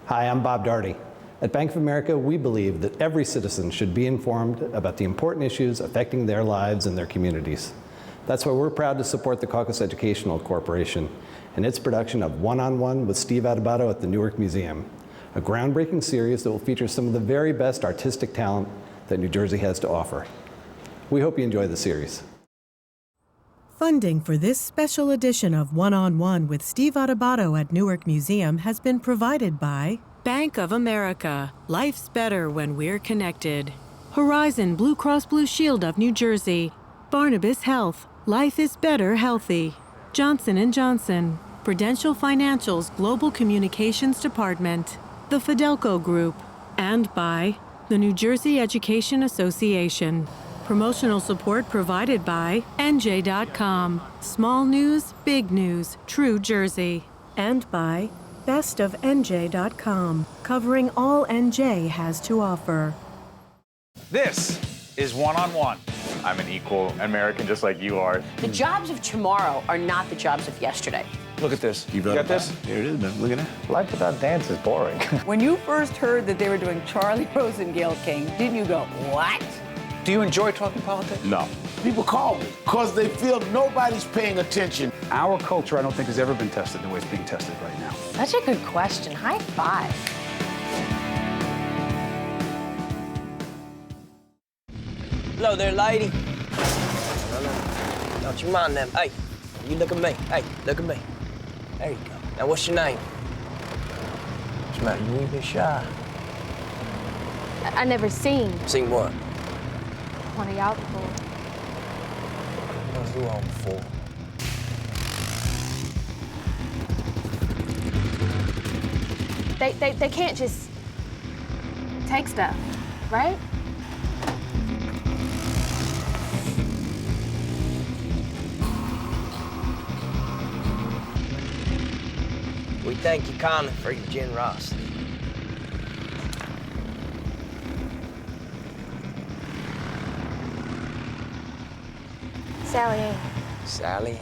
Hi, I'm Bob Darty. At Bank of America, we believe that every citizen should be informed about the important issues affecting their lives and their communities. That's why we're proud to support the Caucus Educational Corporation and its production of One-on-One with Steve Adubato at the Newark Museum, a groundbreaking series that will feature some of the very best artistic talent that New Jersey has to offer. We hope you enjoy the series. Funding for this special edition of One-on-One with Steve Adubato at Newark Museum has been provided by Bank of America. Life's better when we're connected. Horizon Blue Cross Blue Shield of New Jersey. Barnabas Health. Life is better healthy. Johnson & Johnson. Prudential Financial's Global Communications Department. The Fidelco Group. And by the New Jersey Education Association. Promotional support provided by NJ.com. Small news, big news, true Jersey. And by bestofNJ.com, covering all NJ has to offer. This is One-on-One. I'm an equal American just like you are. The jobs of tomorrow are not the jobs of yesterday. Look at this. You got this? Here it is, man. Look at that. Life without dance is boring. When you first heard that they were doing Charlie Rose and Gayle King, didn't you go, what? Do you enjoy talking politics? No. People call me because they feel nobody's paying attention. Our culture, I don't think, has ever been tested the way it's being tested right now. Such a good question. High five. Hello there, lady. Hello. Don't you mind them. Hey, you look at me. Hey, look at me. There you go. Now, what's your name? What's the matter? You a bit shy. I never seen Seen what? one of y'all before. What was you on before? They can't just take stuff, right? We thank you kindly for your generosity. Sally Ann. Sally Ann.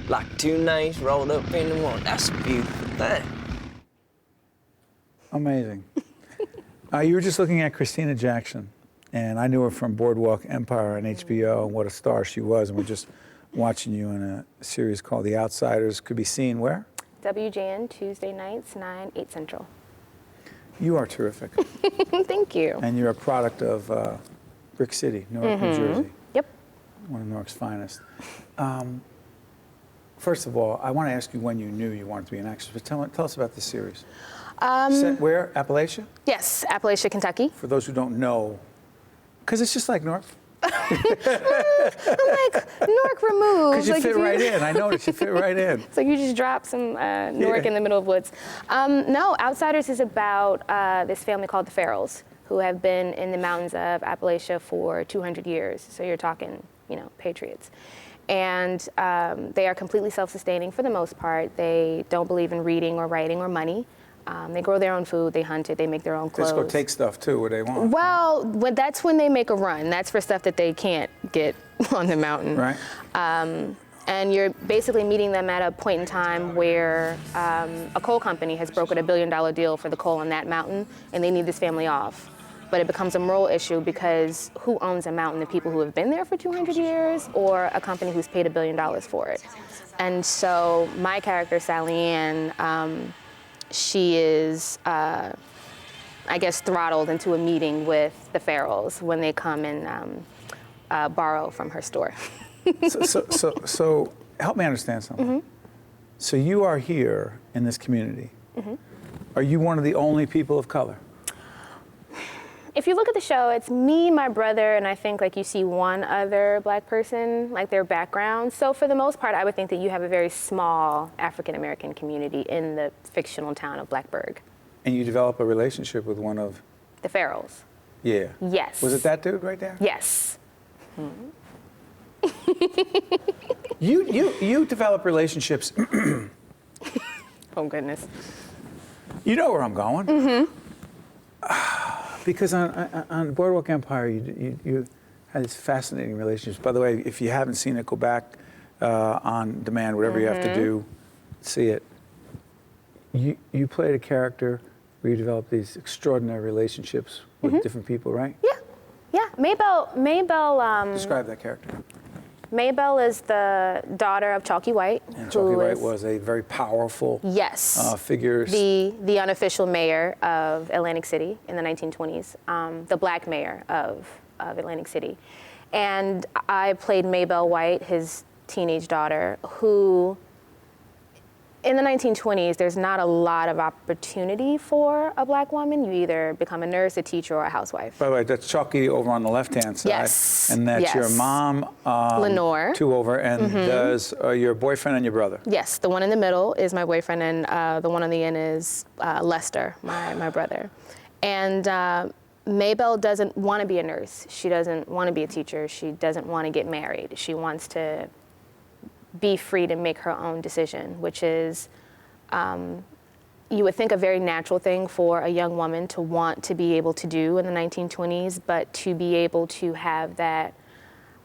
Like two names rolled up into one. That's a beautiful thing. Amazing. You were just looking at Christina Jackson, and I knew her from Boardwalk Empire on HBO and what a star she was, and we're just watching you in a series called The Outsiders. Could be seen where? WJN, Tuesday nights, 9, 8 Central. You are terrific. Thank you. And you're a product of Brick City, Newark, New Jersey. Yep. One of Newark's finest. First of all, I want to ask you when you knew you wanted to be an actress, but tell us about this series. Set where? Appalachia? Yes, Appalachia, Kentucky. For those who don't know, because it's just like Newark. I'm like, Newark removed. Because you fit right in. I noticed you fit right in. It's like you just drop some Newark in the middle of woods. No, Outsiders is about this family called the Farrells, who have been in the mountains of Appalachia for 200 years. So you're talking, patriots. And they are completely self-sustaining for the most part. They don't believe in reading or writing or money. They grow their own food, they hunt it, they make their own clothes. They just go take stuff too, where they want. Well, that's when they make a run. That's for stuff that they can't get on the mountain. Right. And you're basically meeting them at a point in time where a coal company has brokered $1 billion deal for the coal on that mountain, and they need this family off. But it becomes a moral issue because who owns a mountain? The people who have been there for 200 years or a company who's paid $1 billion for it? And so my character, Sally Ann, she is, I guess, throttled into a meeting with the Farrells when they come and borrow from her store. So help me understand something. Mm-hmm. So you are here in this community. Mm-hmm. Are you one of the only people of color? If you look at the show, it's me, my brother, and I think you see one other black person, their background. So for the most part, I would think that you have a very small African-American community in the fictional town of Blacksburg. And you develop a relationship with one of? The Farrells. Yeah. Yes. Was it that dude right there? Yes. Mm-hmm. You develop relationships. Oh, goodness. You know where I'm going. Mm-hmm. Because on Boardwalk Empire, you had these fascinating relationships. By the way, if you haven't seen it, go back on demand, whatever you have to do, see it. You played a character where you develop these extraordinary relationships with different people, right? Yeah. Mabel. Describe that character. Mabel is the daughter of Chalky White. And Chalky White was a very powerful figure. The unofficial mayor of Atlantic City in the 1920s, the black mayor of Atlantic City. And I played Mabel White, his teenage daughter, who in the 1920s, there's not a lot of opportunity for a black woman. You either become a nurse, a teacher, or a housewife. By the way, that's Chalky over on the left-hand side. Yes. And that's your mom, Lenore. 2 over, and does your boyfriend and your brother. Yes, the one in the middle is my boyfriend, and the one on the end is Lester, my brother. And Mabel doesn't want to be a nurse. She doesn't want to be a teacher. She doesn't want to get married. She wants to be free to make her own decision, which is, you would think a very natural thing for a young woman to want to be able to do in the 1920s, but to be able to have that,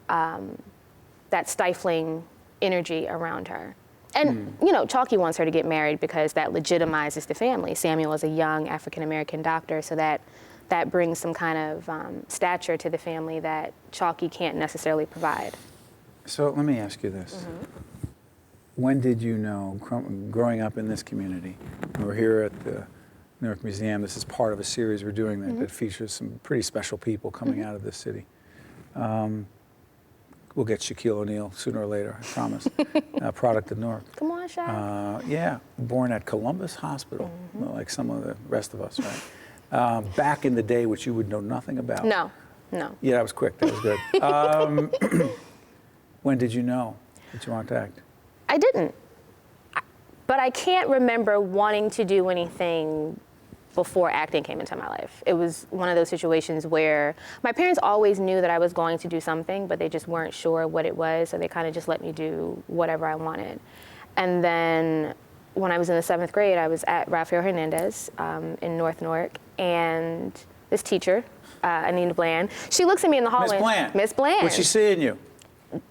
that stifling energy around her. And, you know, Chalky wants her to get married because that legitimizes the family. Samuel is a young African-American doctor, so that brings some kind of stature to the family that Chalky can't necessarily provide. So let me ask you this. When did you know, growing up in this community, we're here at the Newark Museum, this is part of a series we're doing that features some pretty special people coming out of this city. We'll get Shaquille O'Neal sooner or later, I promise. Product of Newark. Come on, Shaq. Yeah, born at Columbus Hospital, like some of the rest of us, right? Back in the day, which you would know nothing about. No. Yeah, that was quick, that was good. When did you know that you wanted to act? I didn't. But I can't remember wanting to do anything before acting came into my life. It was one of those situations where my parents always knew that I was going to do something, but they just weren't sure what it was, so they kind of just let me do whatever I wanted. And then when I was in the 7th grade, I was at Rafael Hernandez in North Newark, and this teacher, Anita Bland, she looks at me in the hallway. Miss Bland. Miss Bland. Was she seeing you?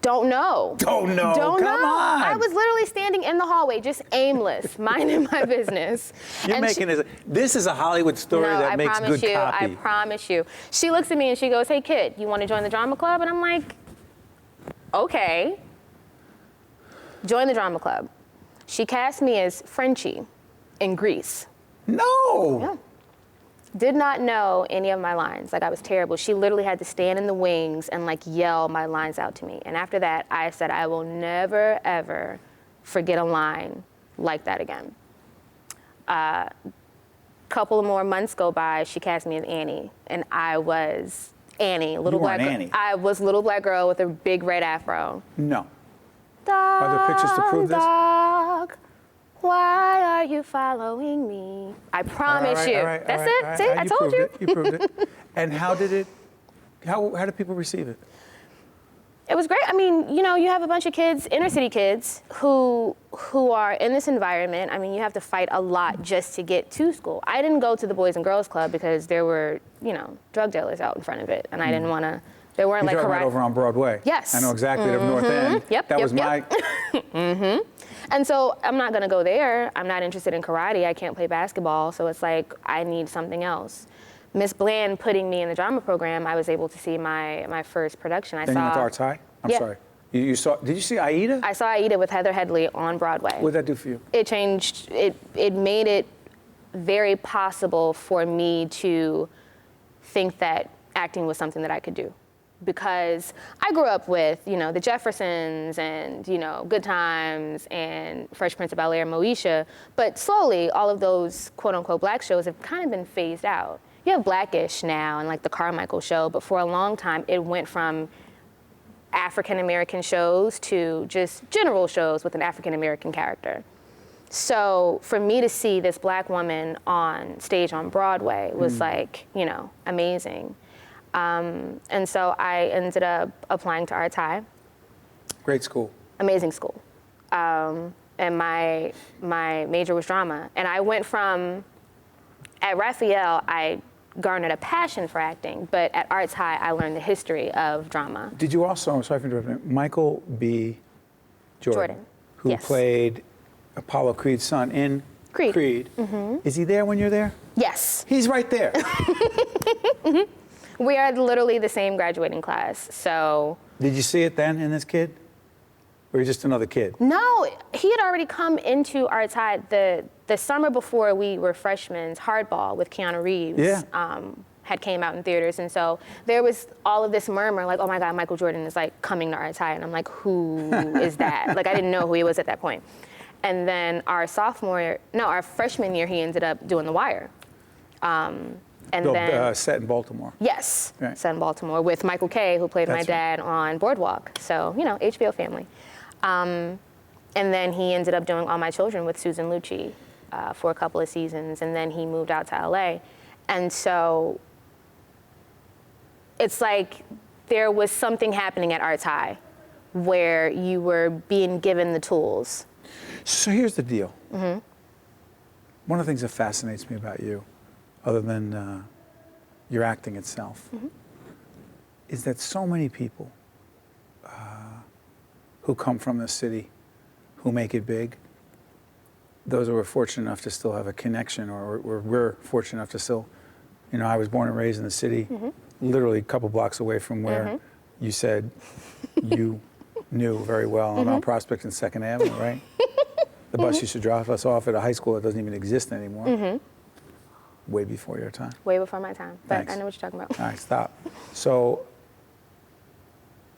Don't know. Don't know. Don't Come know. on. I was literally standing in the hallway, just aimless, minding my business. You're And making this is a Hollywood story that makes good copy. I promise you. She looks at me and she goes, "Hey kid, you want to join the drama club?" And I'm like, okay. Join the drama club. She cast me as Frenchie in Grease. No. Yeah. Did not know any of my lines. Like, I was terrible. She literally had to stand in the wings and like yell my lines out to me. And after that, I said, I will never, ever forget a line like that again. Couple of more months go by, she cast me as Annie. And I was Annie, little black girl. Annie. I was little black girl with a big red afro. No. Dog, Are there pictures to prove this? Dog, why are you following me? I promise you. That's it. See, I told you. You proved it. And how did people receive it? It was great. I mean, you know, you have a bunch of kids, inner city kids, who are in this environment. I mean, you have to fight a lot just to get to school. I didn't go to the Boys and Girls Club because there were, you know, drug dealers out in front of it, and I didn't want to. There weren't like karate. Right over on Broadway. Yes. I know exactly the North End. Yep. That was my. And so I'm not going to go there. I'm not interested in karate. I can't play basketball. So it's like, I need something else. Miss Bland putting me in the drama program, I was able to see my first production. Then you went to Arts High? I'm sorry. You saw, did you see Aida? I saw Aida with Heather Headley on Broadway. What did that do for you? It changed, it made it very possible for me to think that acting was something that I could do. Because I grew up with, you know, the Jeffersons and, you know, Good Times and Fresh Prince of Bel-Air, Moesha, but slowly all of those quote-unquote black shows have kind of been phased out. You have Blackish now and like the Carmichael show, but for a long time it went from African-American shows to just general shows with an African-American character. So for me to see this black woman on stage on Broadway was like, you know, amazing. And so I ended up applying to Arts High. Great school. Amazing school. And my major was drama. And I went from, at Raphael, I garnered a passion for acting, but at Arts High, I learned the history of drama. Did you also, I'm sorry for interrupting, Michael B. Jordan. Who Yes. played Apollo Creed's son in Creed. Is he there when you're there? Yes. He's right there. We are literally the same graduating class, so. Did you see it then in this kid? Or are you just another kid? No, he had already come into Arts High the summer before we were freshmen. Hardball with Keanu Reeves had came out in theaters, and so there was all of this murmur, like, oh my God, Michael Jordan is like coming to Arts High, and I'm like, who is that? Like, I didn't know who he was at that point. And then our freshman year, he ended up doing The Wire. Set in Baltimore. Yes, right. Set in Baltimore with Michael Kay, who played my dad on Boardwalk. So, HBO family. And then he ended up doing All My Children with Susan Lucci for a couple of seasons, and then he moved out to LA. And so it's like there was something happening at Arts High where you were being given the tools. So here's the deal. Mm-hmm. One of the things that fascinates me about you, other than your acting itself, is that so many people who come from the city, who make it big, those who are fortunate enough to still have a connection, or we're fortunate enough to still, I was born and raised in the city, literally a couple blocks away from where you said you knew very well on Mount Prospect and 2nd Avenue, right? The bus used to drop us off at a high school that doesn't even exist anymore. Way before your time. Way before my time, but Thanks. I know what you're talking about. All right, stop. So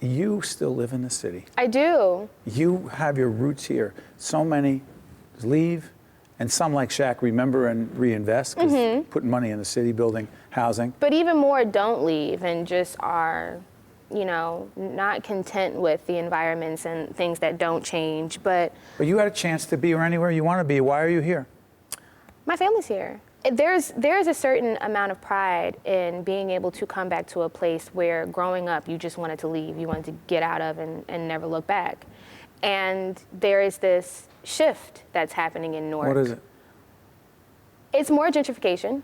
you still live in the city. I do. You have your roots here. So many leave, and some, like Shaq, remember and reinvest, because putting money in the city, building housing. But even more don't leave and just are, not content with the environments and things that don't change. But you had a chance to be anywhere you want to be. Why are you here? My family's here. There's a certain amount of pride in being able to come back to a place where growing up you just wanted to leave, you wanted to get out of and never look back. And there is this shift that's happening in Newark. What is it? It's more gentrification.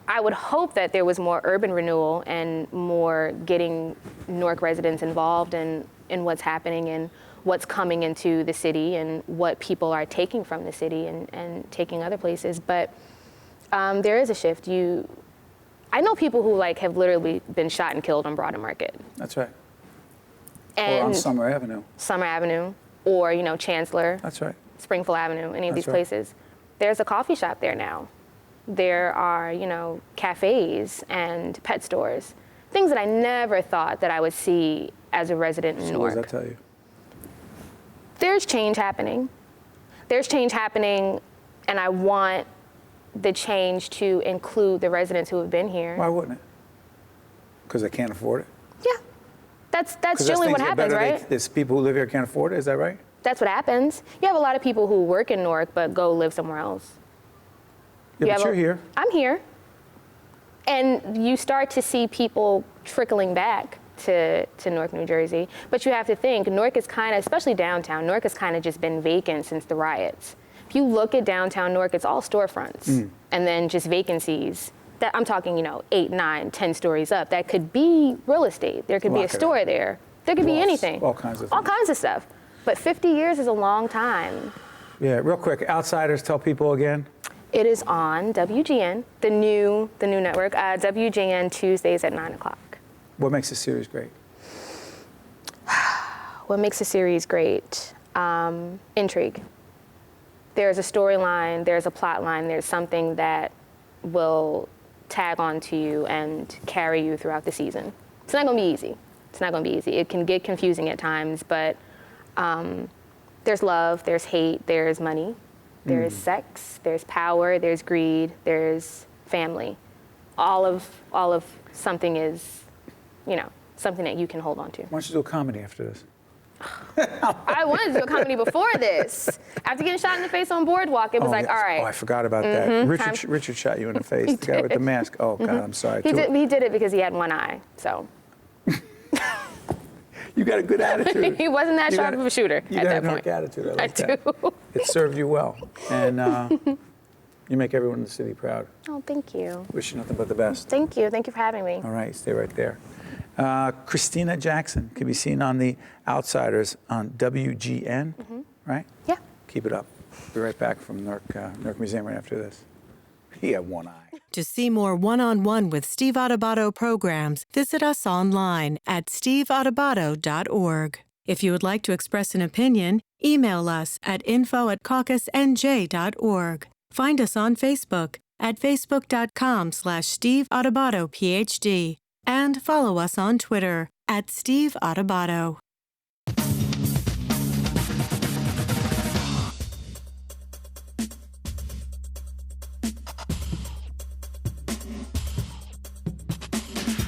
I would hope that there was more urban renewal and more getting Newark residents involved in what's happening and what's coming into the city and what people are taking from the city and taking other places. But there is a shift. I know people who have literally been shot and killed on Broad Market. That's right. And or on Summer Avenue. Summer Avenue, or Chancellor. That's right. Springfield Avenue, any of these right. places. There's a coffee shop there now. There are, cafes and pet stores. Things that I never thought that I would see as a resident in Newark. What does that tell you? There's change happening. There's change happening, and I want the change to include the residents who have been here. Why wouldn't it? Because they can't afford it? Yeah. That's generally what happens, right? There's people who live here can't afford it, is that right? That's what happens. You have a lot of people who work in Newark but go live somewhere else. Yeah, but you're here. I'm here. And you start to see people trickling back to Newark, New Jersey. But you have to think, Newark is kind of, especially downtown, Newark has kind of just been vacant since the riots. If you look at downtown Newark, it's all storefronts and then just vacancies. That I'm talking, 8, 9, 10 stories up. That could be real estate. There could be a store there. There could be anything. All kinds of things. All kinds of stuff. But 50 years is a long time. Yeah, real quick, Outsiders, tell people again. It is on WGN, the new network, WGN Tuesdays at 9 o'clock. What makes the series great? What makes the series great? Intrigue. There's a storyline, there's a plot line, there's something that will tag onto you and carry you throughout the season. It's not going to be easy. It's not going to be easy. It can get confusing at times, but there's love, there's hate, there's money, there's sex, there's power, there's greed, there's family. All of something is, something that you can hold on to. Why don't you do a comedy after this? I wanted to do a comedy before this. After getting shot in the face on Boardwalk, it was all right. Oh, I forgot about that. Richard shot you in the face. The guy with the mask. Oh, God, I'm sorry. He did it because he had one eye, so. You got a good attitude. He wasn't that sharp of a shooter at that point. You got a dark attitude. I like that. do. It served you well. And you make everyone in the city proud. Oh, thank you. Wish you nothing but the best. Thank you. Thank you for having me. All right, stay right there. Christina Jackson can be seen on The Outsiders on WGN, right? Yeah. Keep it up. Be right back from Newark Museum right after this. He had one eye. To see more one-on-one with Steve Adubato programs, visit us online at steveadubato.org. If you would like to express an opinion, email us at info@caucusnj.org. Find us on Facebook at facebook.com/Steve Adubato PhD and follow us on Twitter at Steve Adubato.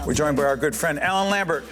We're joined by our good friend Ellen Lambert,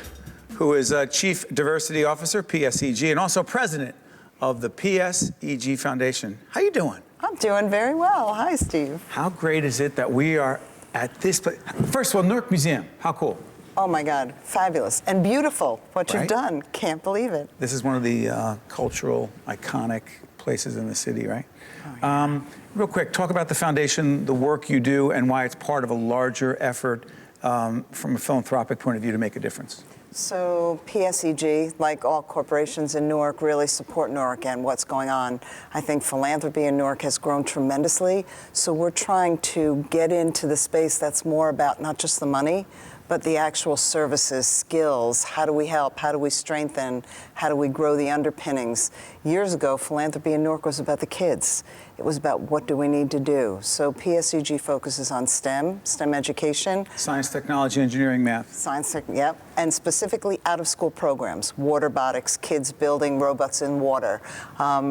who is Chief Diversity Officer, PSEG, and also President of the PSEG Foundation. How you doing? I'm doing very well. Hi, Steve. How great is it that we are at this place? First of all, Newark Museum. How cool. Oh, my God. Fabulous. And beautiful, what Right? you've done. Can't believe it. This is one of the cultural, iconic places in the city, right? Oh, yeah. Real quick, talk about the foundation, the work you do, and why it's part of a larger effort from a philanthropic point of view to make a difference. So PSEG, like all corporations in Newark, really support Newark and what's going on. I think philanthropy in Newark has grown tremendously. So we're trying to get into the space that's more about not just the money, but the actual services, skills. How do we help? How do we strengthen? How do we grow the underpinnings? Years ago, philanthropy in Newark was about the kids. It was about what do we need to do. So PSEG focuses on STEM education. Science, technology, engineering, math. Science, yep, and specifically out-of-school programs, waterbotics, kids building robots in water,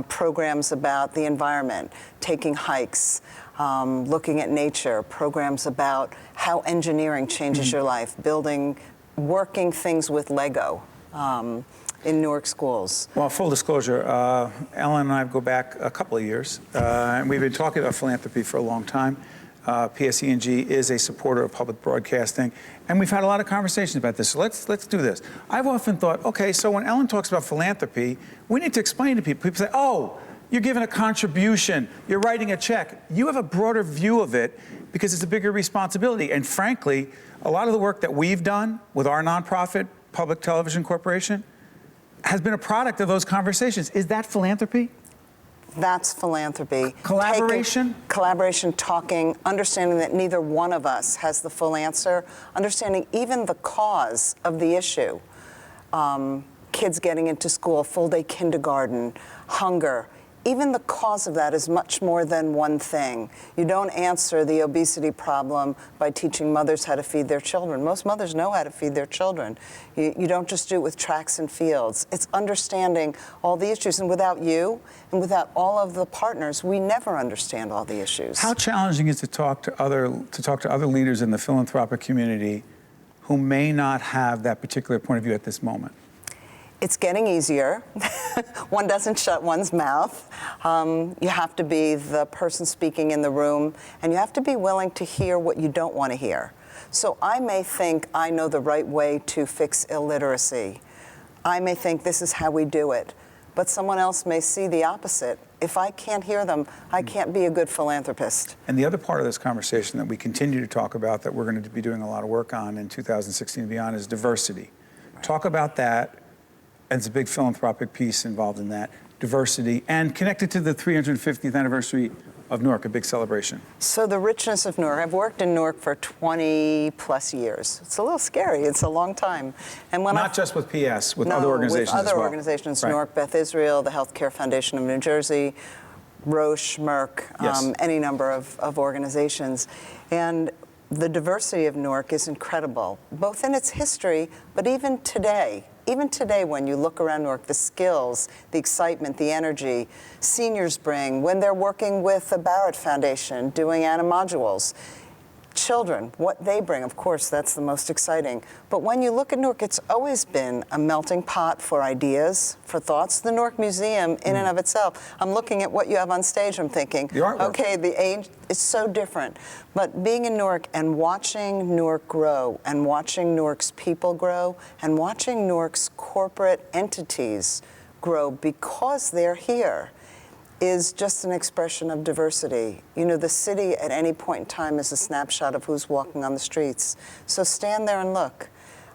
programs about the environment, taking hikes, looking at nature, programs about how engineering changes your life, working things with Lego in Newark schools. Well, full disclosure, Ellen and I go back a couple of years, and we've been talking about philanthropy for a long time. PSEG is a supporter of public broadcasting, and we've had a lot of conversations about this. So let's do this. I've often thought, okay, so when Ellen talks about philanthropy, we need to explain to people. People say, oh, you're giving a contribution, you're writing a check. You have a broader view of it because it's a bigger responsibility. And frankly, a lot of the work that we've done with our nonprofit, Public Television Corporation, has been a product of those conversations. Is that philanthropy? That's philanthropy. Collaboration? Collaboration, talking, understanding that neither one of us has the full answer, understanding even the cause of the issue. Kids getting into school, full-day kindergarten, hunger. Even the cause of that is much more than one thing. You don't answer the obesity problem by teaching mothers how to feed their children. Most mothers know how to feed their children. You don't just do it with tracks and fields. It's understanding all the issues. And without you and without all of the partners, we never understand all the issues. How challenging is it to talk to other leaders in the philanthropic community who may not have that particular point of view at this moment? It's getting easier. One doesn't shut one's mouth. You have to be the person speaking in the room, and you have to be willing to hear what you don't want to hear. So I may think I know the right way to fix illiteracy. I may think this is how we do it, but someone else may see the opposite. If I can't hear them, I can't be a good philanthropist. And the other part of this conversation that we continue to talk about that we're going to be doing a lot of work on in 2016 and beyond is diversity. Right. Talk about that. And it's a big philanthropic piece involved in that, diversity, and connected to the 350th anniversary of Newark, a big celebration. So the richness of Newark, I've worked in Newark for 20 plus years. It's a little scary, it's a long time. And when Not just with PS, with other organizations with other as well. organizations, Right. Newark Beth Israel, the Healthcare Foundation of New Jersey, Roche, Merck, Yes. any number of organizations. And the diversity of Newark is incredible, both in its history, but even today. Even today, when you look around Newark, the skills, the excitement, the energy seniors bring when they're working with the Barrett Foundation, doing modules. Children, what they bring, of course, that's the most exciting. But when you look at Newark, it's always been a melting pot for ideas, for thoughts. The Newark Museum, in and of itself, I'm looking at what you have on stage, I'm thinking, the artwork. Okay, the age is so different. But being in Newark and watching Newark grow, and watching Newark's people grow, and watching Newark's corporate entities grow because they're here, is just an expression of diversity. You know, the city at any point in time is a snapshot of who's walking on the streets. So stand there and look.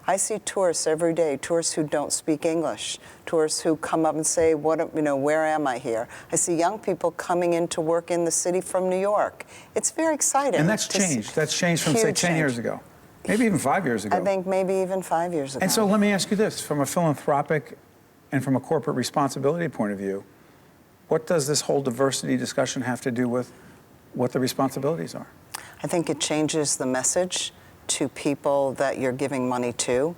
I see tourists every day, tourists who don't speak English, tourists who come up and say, where am I here? I see young people coming in to work in the city from New York. It's very exciting. And that's changed. That's changed from, say, 10 years ago. Maybe even 5 years ago. I think maybe even 5 years ago. And so let me ask you this, from a philanthropic and from a corporate responsibility point of view, what does this whole diversity discussion have to do with what the responsibilities are? I think it changes the message to people that you're giving money to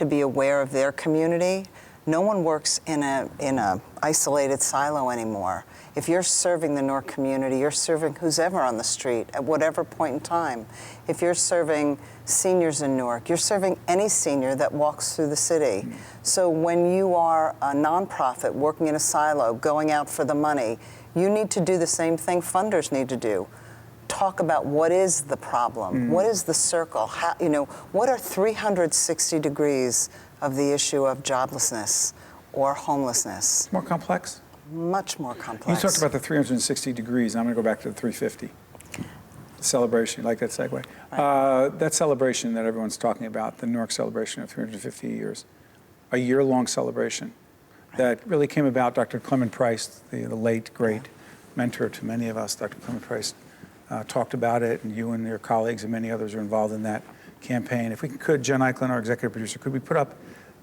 be aware of their community. No one works in a isolated silo anymore. If you're serving the Newark community, you're serving who's ever on the street at whatever point in time. If you're serving seniors in Newark, you're serving any senior that walks through the city. So when you are a nonprofit working in a silo, going out for the money, you need to do the same thing funders need to do. Talk about what is the problem, what is the circle, how, what are 360 degrees of the issue of joblessness or homelessness. More complex? Much more complex. You talked about the 360 degrees. I'm going to go back to the 350. Celebration, you like that segue? Right. That celebration that everyone's talking about, the Newark celebration of 350 years, a year-long celebration that really came about. Dr. Clement Price, the late, great mentor to many of us, Dr. Clement Price, talked about it, and you and your colleagues and many others are involved in that campaign. If we could, Jen Eichlin, our executive producer, could we put up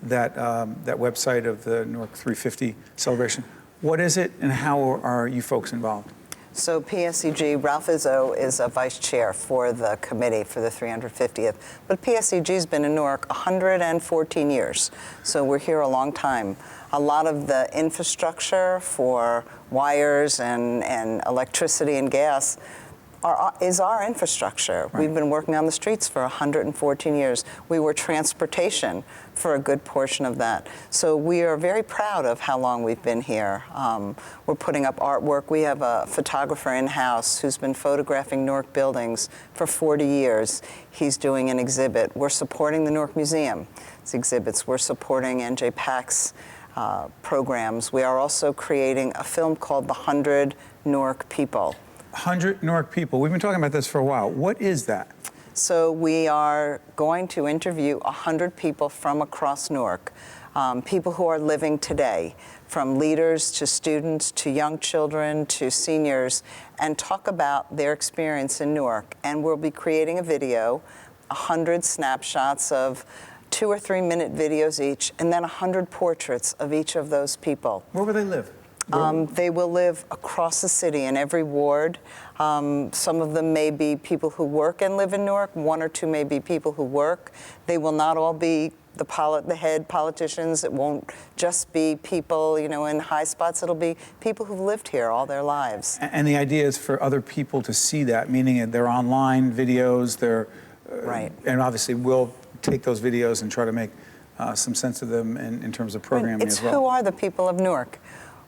that website of the Newark 350 celebration? What is it, and how are you folks involved? So PSEG, Ralph Izzo is a vice chair for the committee for the 350th, but PSEG's been in Newark 114 years, so we're here a long time. A lot of the infrastructure for wires and electricity and gas is our infrastructure. Right. We've been working on the streets for 114 years. We were transportation for a good portion of that. So we are very proud of how long we've been here. We're putting up artwork. We have a photographer in-house who's been photographing Newark buildings for 40 years. He's doing an exhibit. We're supporting the Newark Museum. It's exhibits. We're supporting NJ PAC's programs. We are also creating a film called The 100 Newark People. 100 Newark People. We've been talking about this for a while. What is that? So we are going to interview 100 people from across Newark, people who are living today, from leaders to students to young children to seniors, and talk about their experience in Newark. And we'll be creating a video, 100 snapshots of 2 or 3 minute videos each, and then 100 portraits of each of those people. Where will they live? They will live across the city in every ward. Some of them may be people who work and live in Newark. 1 or 2 may be people who work. They will not all be the head politicians. It won't just be people, in high spots. It'll be people who've lived here all their lives. And the idea is for other people to see that, meaning they're online videos. They're right. And obviously we'll take those videos and try to make some sense of them in terms of programming as well. It's who are the people of Newark.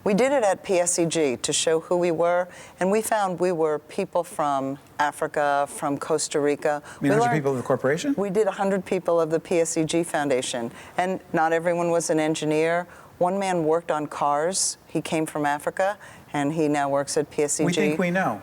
We did it at PSEG to show who we were, and we found we were people from Africa, from Costa Rica. You mean 100 people of the corporation? We did 100 people of the PSEG Foundation, and not everyone was an engineer. One man worked on cars. He came from Africa, and he now works at PSEG. We think we know.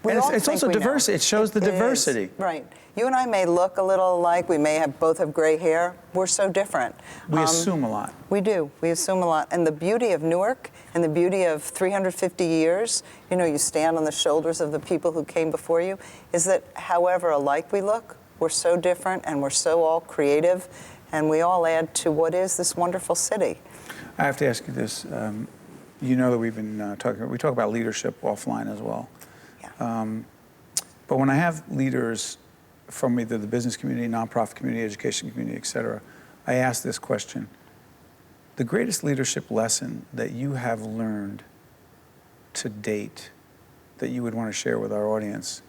It's also diverse. It shows the diversity. Right. You and I may look a little alike. We may both have gray hair. We're so different. We assume a lot. We do. We assume a lot. And the beauty of Newark and the beauty of 350 years, you stand on the shoulders of the people who came before you, is that however alike we look, we're so different and we're so all creative, and we all add to what is this wonderful city. I have to ask you this. You know that we've been we talk about leadership offline as well. Yeah. But when I have leaders from either the business community, nonprofit community, education community, et cetera, I ask this question. The greatest leadership lesson that you have learned to date that you would want to share with our audience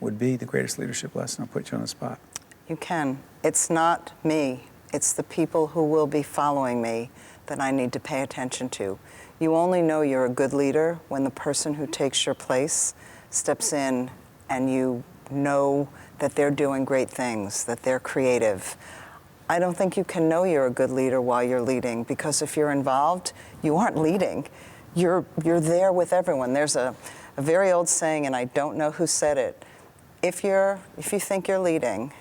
would be the greatest leadership lesson? I'll put you on the spot. You can. It's not me. It's the people who will be following me that I need to pay attention to. You only know you're a good leader when the person who takes your place steps in and you know that they're doing great things, that they're creative. I don't think you can know you're a good leader while you're leading, because if you're involved, you aren't leading. You're there with everyone. There's a very old saying, and I don't know who said it. If you think you're leading,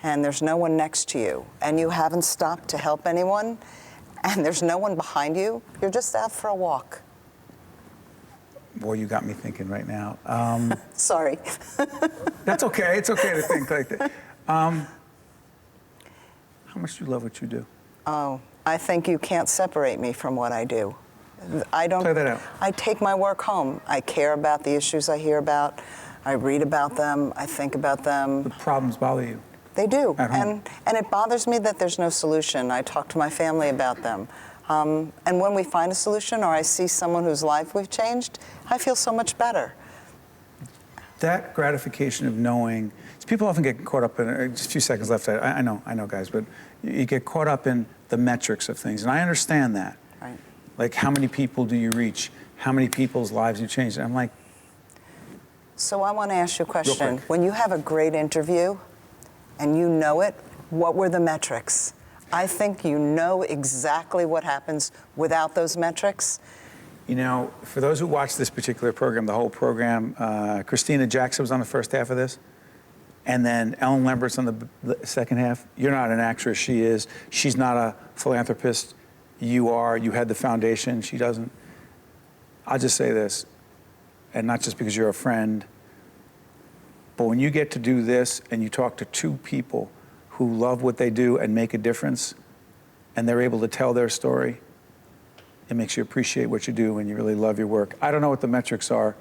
and there's no one next to you, and you haven't stopped to help anyone, and there's no one behind you, you're just out for a walk. Boy, you got me thinking right now. Sorry. That's okay. It's okay to think like that. How much do you love what you do? Oh, I think you can't separate me from what I do. I don't. Play that out. I take my work home. I care about the issues I hear about. I read about them. I think about them. The problems bother you? They do. At home. And it bothers me that there's no solution. I talk to my family about them. And when we find a solution or I see someone whose life we've changed, I feel so much better. That gratification of knowing, people often get caught up in, just a few seconds left, I know guys, but you get caught up in the metrics of things, and I understand that. Right. Like, how many people do you reach? How many people's lives you change? And I'm like... So I want to ask you a question. Real quick. When you have a great interview and you know it, what were the metrics? I think you know exactly what happens without those metrics. You know, for those who watch this particular program, the whole program, Christina Jackson was on the first half of this, and then Ellen Lambert's on the second half. You're not an actress, she is. She's not a philanthropist. You are. You had the foundation, she doesn't. I'll just say this, and not just because you're a friend, but when you get to do this and you talk to two people who love what they do and make a difference, and they're able to tell their story, it makes you appreciate what you do and you really love your work. I don't know what the metrics are,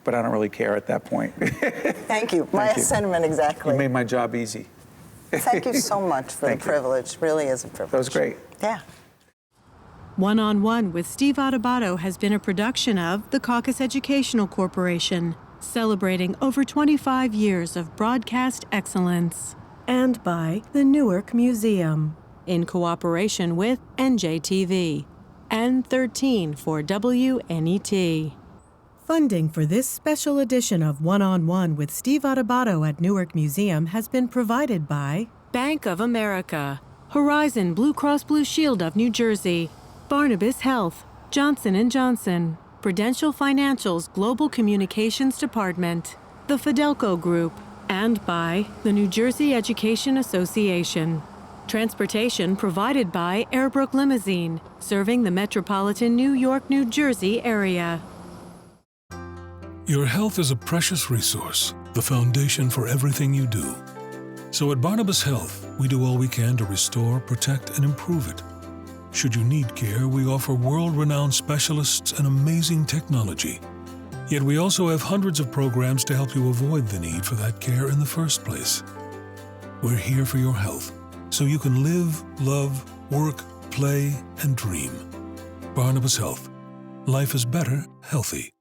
but I don't really care at that point. Thank you. My sentiment exactly. You made my job easy. Thank you so much for the privilege. Really is a privilege. That was great. Yeah. One on One with Steve Adubato has been a production of the Caucus Educational Corporation, celebrating over 25 years of broadcast excellence, and by the Newark Museum, in cooperation with NJTV and 13 for WNET. Funding for this special edition of One on One with Steve Adubato at Newark Museum has been provided by Bank of America, Horizon Blue Cross Blue Shield of New Jersey, Barnabas Health, Johnson & Johnson, Prudential Financial's Global Communications Department, the Fidelco Group, and by the New Jersey Education Association. Transportation provided by Airbrook Limousine, serving the metropolitan New York, New Jersey area. Your health is a precious resource, the foundation for everything you do. So at Barnabas Health, we do all we can to restore, protect, and improve it. Should you need care, we offer world-renowned specialists and amazing technology. Yet we also have hundreds of programs to help you avoid the need for that care in the first place. We're here for your health, so you can live, love, work, play, and dream. Barnabas Health. Life is better, healthy.